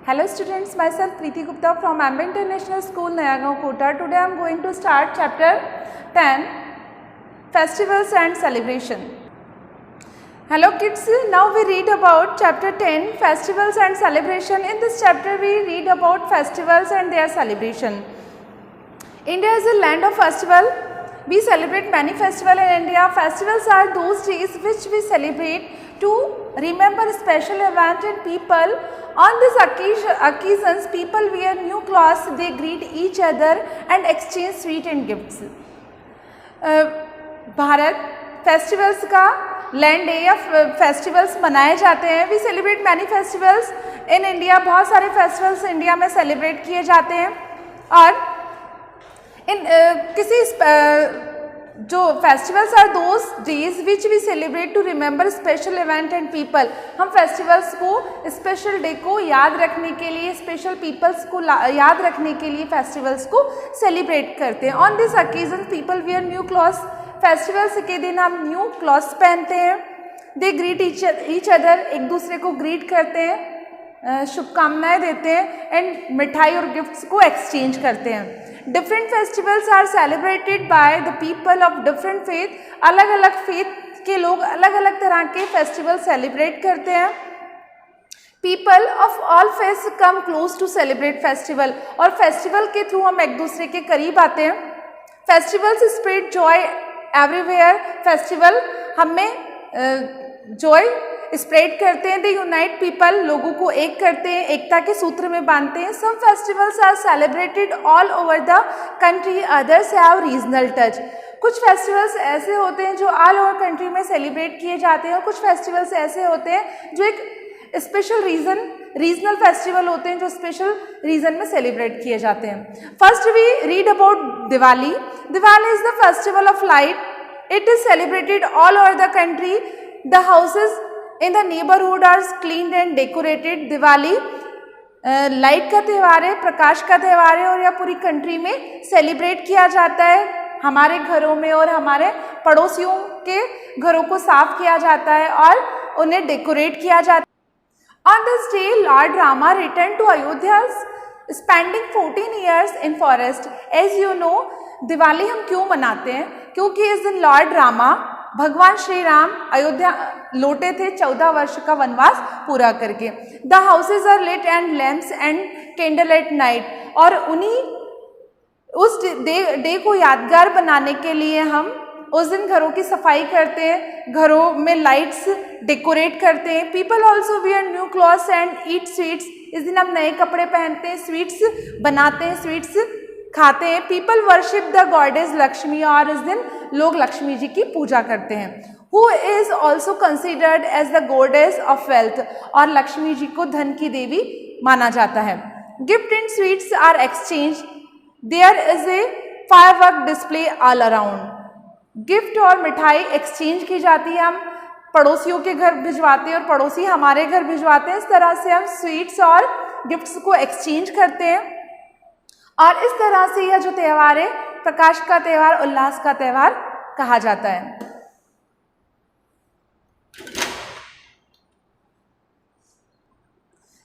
Hello students, myself Preeti Gupta from Amber International School, Nayagaon, Kota. Today I am going to start chapter 10, Festivals and Celebration. Hello kids, now we read about chapter 10, Festivals and Celebration. In this chapter we read about festivals and their celebration. India is a land of festival. We celebrate many festivals in India. Festivals are those days which we celebrate to remember special events and people. On these occasions, people wear new clothes, they greet each other and exchange sweet and gifts. Bharat festivals का land है या festivals मनाए जाते हैं. We celebrate many festivals in India. बहुत सारे festivals India में celebrate किए जाते हैं और इन जो festivals are those days which we celebrate to remember special event and people. हम फेस्टिवल्स को, स्पेशल डे को याद रखने के लिए, स्पेशल पीपल्स को याद रखने के लिए फेस्टिवल्स को सेलिब्रेट करते हैं. On this occasion people wear new clothes. Festivals के दिन हम न्यू क्लॉथ्स पहनते हैं. दे ग्रीट ईच अदर, एक दूसरे को ग्रीट करते हैं, शुभकामनाएं देते हैं एंड मिठाई और गिफ्ट्स को एक्सचेंज करते हैं. Different festivals are celebrated by the people of different faith. अलग अलग फेथ के लोग अलग अलग तरह के फेस्टिवल सेलिब्रेट करते हैं. People of all faiths come close to celebrate festival. और फेस्टिवल के थ्रू हम एक दूसरे के करीब आते हैं. Festivals spread joy everywhere. Festival हमें जॉय स्प्रेड करते हैं. दे यूनाइट पीपल, लोगों को एक करते हैं, एकता के सूत्र में बांधते हैं. Some festivals are celebrated all over the country, others have regional touch. कुछ फेस्टिवल्स ऐसे होते हैं जो ऑल ओवर कंट्री में सेलिब्रेट किए जाते हैं और कुछ फेस्टिवल्स ऐसे होते हैं जो एक स्पेशल रीजनल फेस्टिवल होते हैं जो स्पेशल रीजन में सेलिब्रेट किए जाते हैं. First we read about Diwali. Diwali is the festival of light. It is celebrated all over the country. The houses in the neighbourhood are cleaned and decorated. Diwali light का त्यौहार है, प्रकाश का त्यौहार है और यह पूरी कंट्री में सेलिब्रेट किया जाता है. हमारे घरों में और हमारे पड़ोसियों के घरों को साफ किया जाता है और उन्हें डेकोरेट किया जाता है. On this day, Lord Rama returned to Ayodhya, spending 14 years in forest. As you know, Diwali हम क्यों मनाते हैं? क्योंकि इस दिन लॉर्ड रामा, भगवान श्री राम अयोध्या लौटे थे 14 वर्ष का वनवास पूरा करके. The houses are lit and lamps and candle at night. और उन्हीं उस डे को यादगार बनाने के लिए हम उस दिन घरों की सफाई करते हैं, घरों में लाइट्स डेकोरेट करते हैं. People also wear new clothes and eat sweets. इस दिन हम नए कपड़े पहनते हैं, स्वीट्स बनाते हैं, स्वीट्स खाते हैं. People worship the goddess Lakshmi. और इस दिन लोग लक्ष्मी जी की पूजा करते हैं. Who is also considered as the goddess of wealth. और लक्ष्मी जी को धन की देवी माना जाता है. Gift and sweets are exchange. There is a firework display all around. Gift और मिठाई एक्सचेंज की जाती है. हम पड़ोसियों के घर भिजवाते हैं और पड़ोसी हमारे घर भिजवाते हैं. इस तरह से हम स्वीट्स और गिफ्ट्स को एक्सचेंज करते हैं और इस तरह से यह जो त्यौहार है प्रकाश का त्यौहार, उल्लास का त्यौहार कहा जाता है.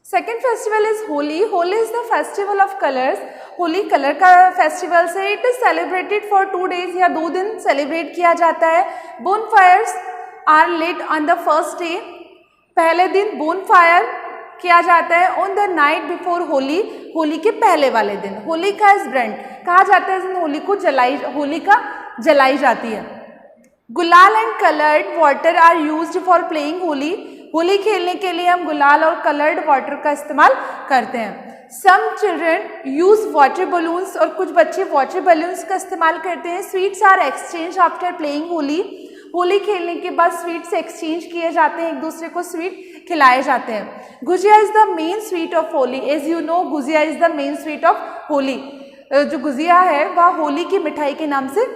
Second festival is Holi. Holi is the festival of colours. Holi colour का फेस्टिवल से. It is celebrated for 2 days या 2 दिन सेलिब्रेट किया जाता है. Bonfires are lit on the first day. पहले दिन बोन फायर किया जाता है. On the night before Holi, Holi के पहले वाले दिन. होली का इज ब्रेंड कहा जाता है. इस दिन होली का जलाई जाती है. Gulal and coloured water are used for playing Holi. Holi खेलने के लिए हम गुलाल और कलर्ड वाटर का इस्तेमाल करते हैं. Some children use water balloons. और कुछ बच्चे वाटर बलून्स का इस्तेमाल करते हैं. Sweets are exchange after playing Holi. Holi खेलने के बाद स्वीट्स एक्सचेंज किए जाते हैं, एक दूसरे को स्वीट खिलाए जाते हैं. Gujiya is the main sweet of Holi. As you know, gujiya is the main sweet of Holi. जो गुजिया है वह होली की मिठाई के नाम से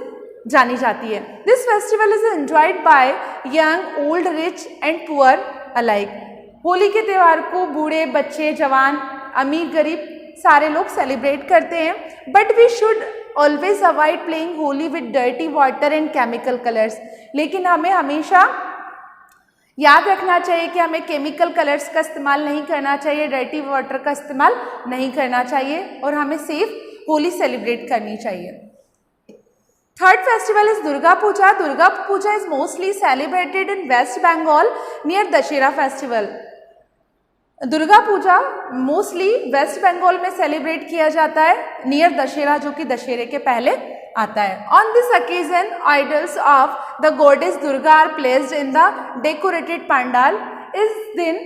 जानी जाती है. This festival is enjoyed by young, old, rich and poor alike. Holi के त्यौहार को बूढ़े, बच्चे, जवान, अमीर, गरीब सारे लोग सेलिब्रेट करते हैं. But we should always avoid playing Holi with dirty water and chemical colours. लेकिन हमें हमेशा याद रखना चाहिए कि हमें केमिकल कलर्स का इस्तेमाल नहीं करना चाहिए, डर्टी वाटर का इस्तेमाल नहीं करना चाहिए और हमें सेफ होली सेलिब्रेट करनी चाहिए। Third festival is Durga Puja. Durga Puja is mostly celebrated in West Bengal near Dussehra festival. Durga Puja mostly West Bengal में सेलिब्रेट किया जाता है नियर दशहरा, जो कि दशहरे के पहले आता है। On this occasion idols of the goddess Durga are placed in the decorated pandal. इस दिन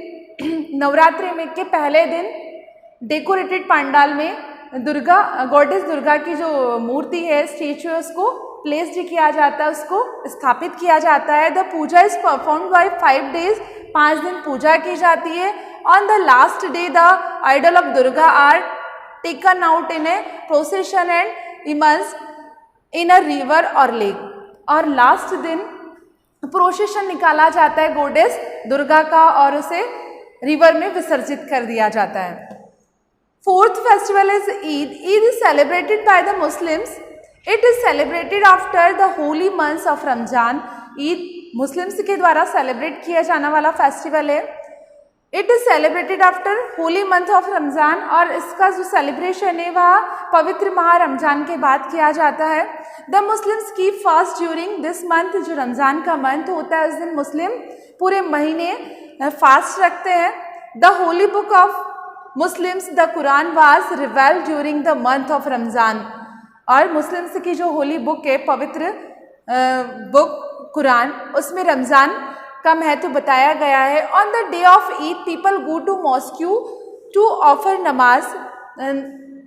नवरात्रि में के पहले दिन डेकोरेटेड पंडाल में गॉडेस दुर्गा की जो मूर्ति है, स्टेचू है, उसको प्लेस्ड किया जाता है, उसको स्थापित किया जाता है। The puja is performed by 5 days, 5 दिन पूजा की जाती है। On the last day the idol of Durga are taken out in a procession and immersed in a river और लेक। और लास्ट दिन प्रोसेशन निकाला जाता है गॉडेस दुर्गा का और उसे रिवर में विसर्जित कर दिया जाता है। Fourth festival is Eid. Eid is celebrated by the Muslims. It is celebrated after the Holi months of Ramzan. Eid Muslims के द्वारा सेलिब्रेट किया जाने वाला फेस्टिवल है। It is celebrated after Holi month of Ramzan और इसका जो सेलिब्रेशन है वह पवित्र माह रमजान के बाद किया जाता है। The Muslims keep fast during this month. जो रमजान का मंथ होता है उस दिन मुस्लिम पूरे महीने फास्ट रखते हैं। The holy book of Muslims the Quran was revelled during the month of Ramzan. और मुस्लिम्स की जो होली बुक है, पवित्र बुक कुरान, उसमें रमजान का महत्व बताया गया है। On the day of Eid people go to mosque to offer namaz.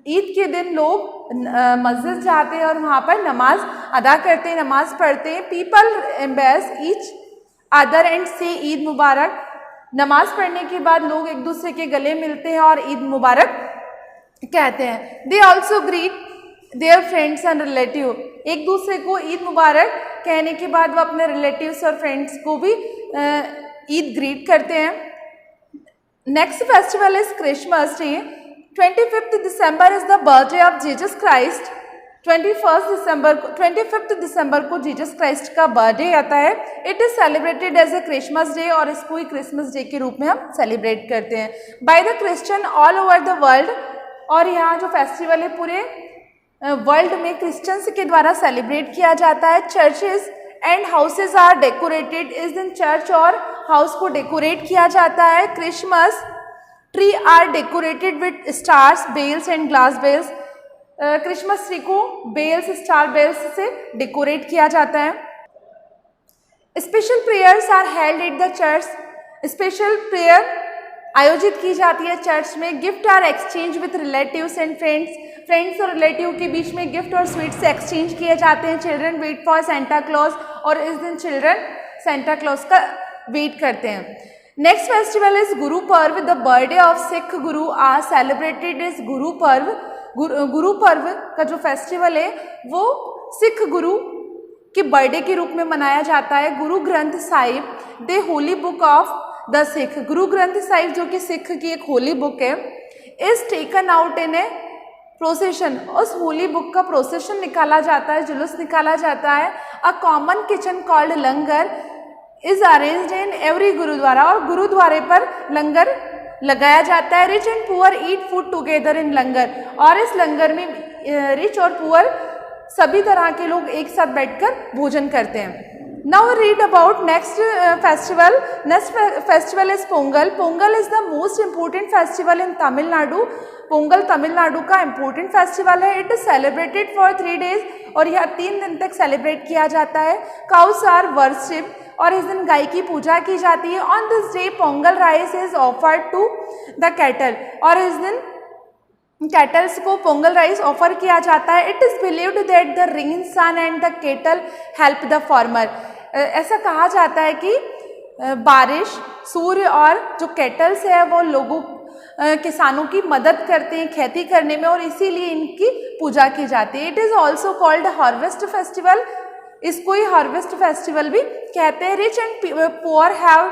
Eid के दिन लोग मस्जिद जाते हैं और वहाँ पर नमाज अदा करते हैं, नमाज पढ़ते हैं। People embrace each other and से ईद मुबारक। नमाज पढ़ने के बाद लोग एक दूसरे के गले मिलते हैं और ईद मुबारक कहते हैं। They also greet their friends and relative. एक दूसरे को ईद मुबारक कहने के बाद वो अपने रिलेटिव्स और फ्रेंड्स को भी ईद ग्रीट करते हैं। Next festival is Christmas day. 25th December is the birthday of Jesus Christ. 25th दिसंबर को जीसस क्राइस्ट का बर्थडे आता है। It is celebrated as a Christmas day और इसको ही क्रिसमस डे के रूप में हम सेलिब्रेट करते हैं by the Christian all over the world. और यहाँ जो फेस्टिवल है पूरे वर्ल्ड में क्रिश्चियंस के द्वारा सेलिब्रेट किया जाता है। Churches and houses are decorated. इस दिन चर्च और हाउस को डेकोरेट किया जाता है। Christmas tree are decorated with stars, bells and glass bells. Christmas tree को बेल्स, स्टार बेल्स से डेकोरेट किया जाता है। Special prayers are held at the church. Special prayer आयोजित की जाती है चर्च में। Gift are exchange with relatives and friends. Friends और रिलेटिव के बीच में गिफ्ट और स्वीट्स एक्सचेंज किए जाते हैं। Children wait for Santa Claus और इस दिन चिल्ड्रन सेंटा क्लॉज का वेट करते हैं। Next festival is Guru Parv. The birthday of Sikh Guru are celebrated is Guru Parv. Guru Parv का जो फेस्टिवल है वो सिख गुरु के बर्थडे के रूप में मनाया जाता है। Guru Granth Sahib the holy book of the Sikh. Guru Granth Sahib जो कि सिख की एक होली बुक है, is taken out in a procession. उस होली बुक का प्रोसेशन निकाला जाता है, जुलूस निकाला जाता है। A common kitchen called langar is arranged in every gurdwara. और गुरुद्वारे पर लंगर लगाया जाता है। Rich and poor eat food together in langar. और इस लंगर में रिच और पुअर सभी तरह के लोग एक साथ बैठकर भोजन करते हैं। Now read about next festival. Next festival is Pongal. Pongal is the most important festival in Tamil Nadu. Pongal Tamil Nadu का इम्पोर्टेंट फेस्टिवल है। It is celebrated for 3 days और यह 3 दिन तक सेलिब्रेट किया जाता है। काउस आर वर्शिप और इस दिन गाय की पूजा की जाती है। On this day Pongal rice is offered to the cattle और इस दिन कैटल्स को पोंगल राइस ऑफर किया जाता है। It is believed that the rain sun and the cattle help the farmer. ऐसा कहा जाता है कि बारिश, सूर्य और जो केटल्स है वो लोगों किसानों की मदद करते हैं खेती करने में और इसीलिए इनकी पूजा की जाती है। It is also called harvest festival. इसको ही हार्वेस्ट फेस्टिवल भी कहते हैं। Rich and poor have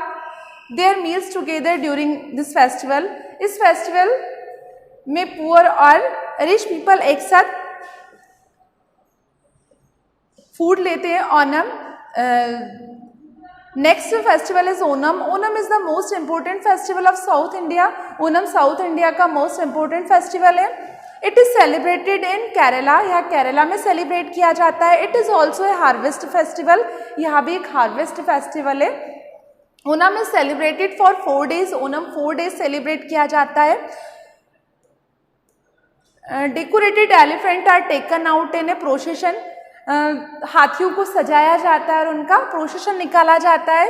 their meals together during this festival. इस फेस्टिवल में पुअर और रिच पीपल एक साथ फूड लेते हैं। Onam Next festival is Onam. Onam is the most important festival of South India. Onam South India का most important festival है. It is celebrated in Kerala. यहाँ केरला में celebrate किया जाता है. It is also a harvest festival. यहाँ भी एक harvest festival है. Onam is celebrated for 4 days. Onam 4 days celebrate किया जाता है. Decorated elephant are taken out in a procession. हाथियों को सजाया जाता है और उनका प्रोसेशन निकाला जाता है.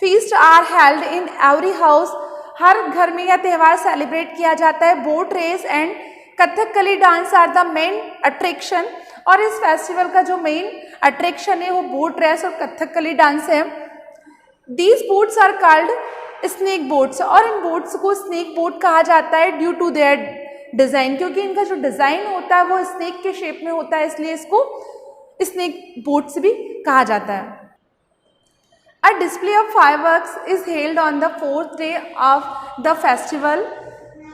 Feast are held in every house. हर घर में यह त्यौहार सेलिब्रेट किया जाता है. Boat race and Kathakali dance are the main attraction. और इस फेस्टिवल का जो मेन अट्रैक्शन है वो बोट रेस और कथकली डांस है. These boats are called snake boats. और इन बोट्स को स्नेक बोट कहा जाता है ड्यू टू देयर डिज़ाइन, क्योंकि इनका जो डिज़ाइन होता है वो स्नेक के शेप में होता है, इसलिए इसको स्नेक बोट्स भी कहा जाता है. A display of fireworks is held on the 4th day of the festival.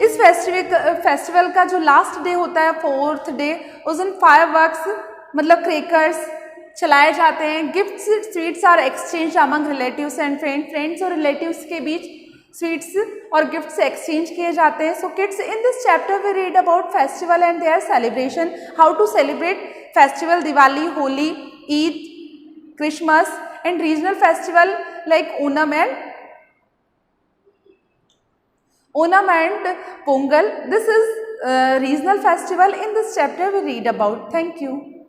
इस फेस्टिवल का जो लास्ट डे होता है 4th डे, उस दिन फायरवर्क्स मतलब क्रेकर्स चलाए जाते हैं. Gifts sweets are exchange among relatives and friends और रिलेटिव्स के बीच स्वीट्स और गिफ्ट्स एक्सचेंज किए जाते हैं. So kids, in this chapter we read about festival and their celebration, how to celebrate festival Diwali, Holi, Eid, Christmas and regional festival like Onam and Pongal. This is regional festival. In this chapter we read about. Thank you.